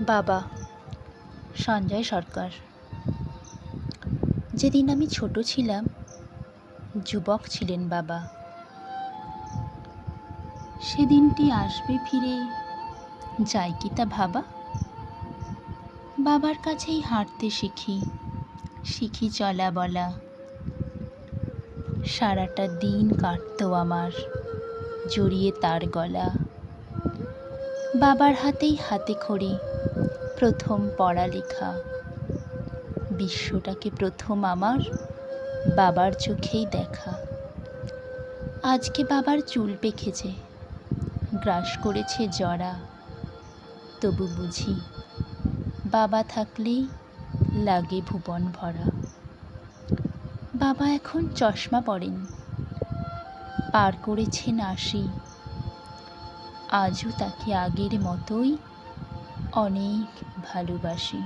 বাবা, সঞ্জয় সরকার। যেদিন আমি ছোট ছিলাম, যুবক ছিলেন বাবা। সেদিনটি আসবে ফিরে, যায় কি তা ভাবা? বাবার কাছেই হাঁটতে শিখি চলা বলা। সারাটা দিন কাটতো আমার জড়িয়ে তার গলা। বাবার হাতেই হাতে খড়ি, প্রথম পড়ালেখা। বিশ্বটাকে প্রথম আমার বাবার চোখেই দেখা। আজকে বাবার চুল পেকেছে, গ্রাস করেছে জরা। তবু বুঝি বাবা থাকলেই লাগে ভুবন ভরা। বাবা এখন চশমা পরেন, পার করেছেন ৮০। আজও তাকে আগের মতোই অনেক ভালোবাসি।